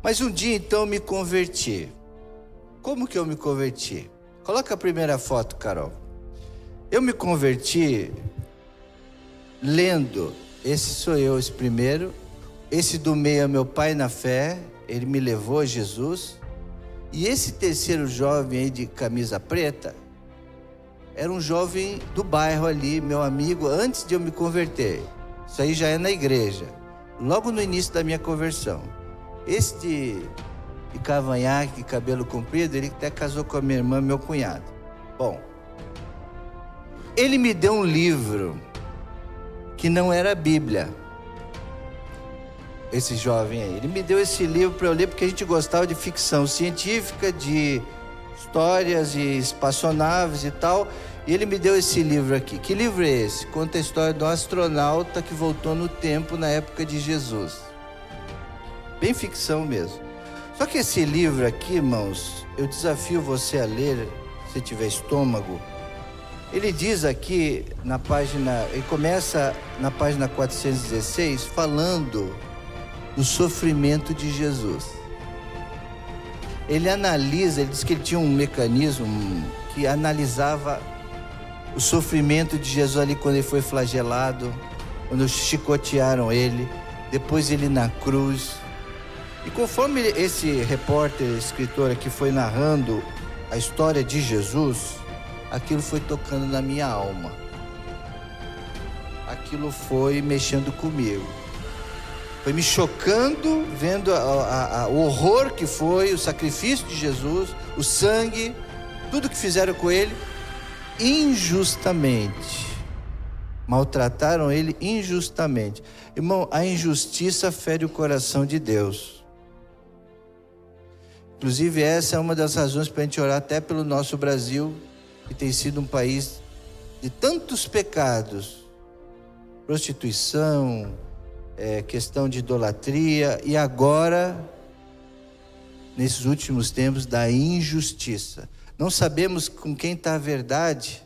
Mas um dia então eu me converti. Como que eu me converti? Coloca a primeira foto, Carol. Eu me converti lendo. Esse sou eu, esse primeiro. Esse do meio é meu pai na fé. Ele me levou a Jesus. E esse terceiro jovem aí de camisa preta era um jovem do bairro ali, meu amigo, antes de eu me converter. Isso aí já é na igreja, logo no início da minha conversão. Esse de cavanhaque, cabelo comprido, ele até casou com a minha irmã, meu cunhado. Bom, ele me deu um livro que não era a Bíblia. Esse jovem aí, ele me deu esse livro para eu ler porque a gente gostava de ficção científica, de histórias e espaçonaves e tal. E ele me deu esse livro aqui. Que livro é esse? Conta a história de um astronauta que voltou no tempo na época de Jesus. Bem ficção mesmo. Só que esse livro aqui, irmãos, eu desafio você a ler, se tiver estômago. Ele diz aqui na página, ele começa na página 416 falando do sofrimento de Jesus. Ele analisa, ele diz que ele tinha um mecanismo que analisava o sofrimento de Jesus ali quando ele foi flagelado, quando chicotearam ele, depois ele na cruz. E conforme esse repórter, escritor aqui foi narrando a história de Jesus, aquilo foi tocando na minha alma. Aquilo foi mexendo comigo. Foi me chocando, vendo o horror que foi, o sacrifício de Jesus, o sangue, tudo que fizeram com ele, injustamente. Maltrataram ele injustamente. Irmão, a injustiça fere o coração de Deus. Inclusive, essa é uma das razões para a gente orar até pelo nosso Brasil, que tem sido um país de tantos pecados. Prostituição, questão de idolatria e agora, nesses últimos tempos, da injustiça. Não sabemos com quem está a verdade,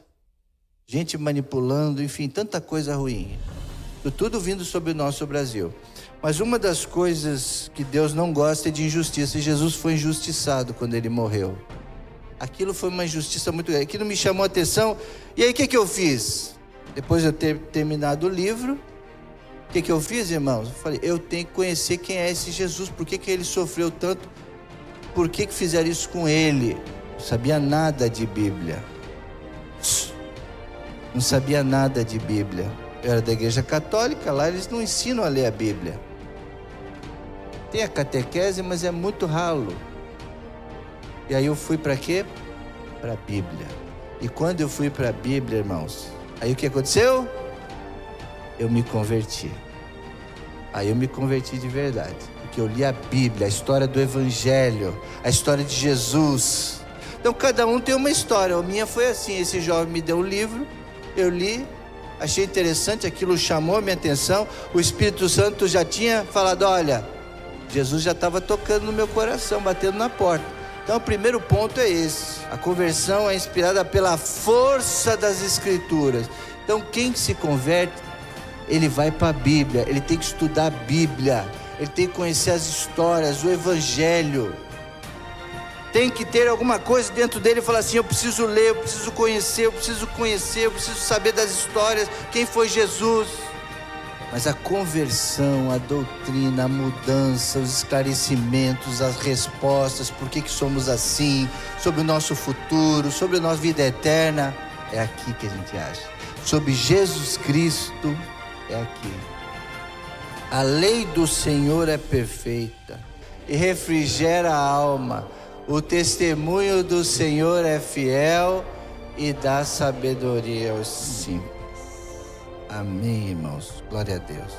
gente manipulando, enfim, tanta coisa ruim. Tudo vindo sobre o nosso Brasil. Mas uma das coisas que Deus não gosta é de injustiça, e Jesus foi injustiçado quando ele morreu. Aquilo foi uma injustiça muito grande, aquilo me chamou a atenção. E aí o que eu fiz? Depois de eu ter terminado o livro, o que eu fiz, irmãos? Eu falei, eu tenho que conhecer quem é esse Jesus, por que ele sofreu tanto, por que fizeram isso com ele? Não sabia nada de Bíblia. Não sabia nada de Bíblia. Eu era da igreja católica, lá eles não ensinam a ler a Bíblia. Tem a catequese, mas é muito ralo. E aí eu fui para quê? Para a Bíblia. E quando eu fui para a Bíblia, irmãos, aí o que aconteceu? Eu me converti. Aí eu me converti de verdade. Porque eu li a Bíblia, a história do Evangelho, a história de Jesus. Então cada um tem uma história. A minha foi assim, esse jovem me deu um livro, eu li, achei interessante, aquilo chamou a minha atenção. O Espírito Santo já tinha falado, olha, Jesus já estava tocando no meu coração, batendo na porta. Então o primeiro ponto é esse. A conversão é inspirada pela força das Escrituras. Então quem se converte, ele vai para a Bíblia, ele tem que estudar a Bíblia, ele tem que conhecer as histórias, o Evangelho. Tem que ter alguma coisa dentro dele e falar assim, eu preciso ler, eu preciso conhecer, eu preciso saber das histórias, quem foi Jesus. Mas a conversão, a doutrina, a mudança, os esclarecimentos, as respostas, por que somos assim, sobre o nosso futuro, sobre a nossa vida eterna, é aqui que a gente acha. Sobre Jesus Cristo, é aqui. A lei do Senhor é perfeita e refrigera a alma. O testemunho do Senhor é fiel e dá sabedoria aos simples. Amém, irmãos. Glória a Deus.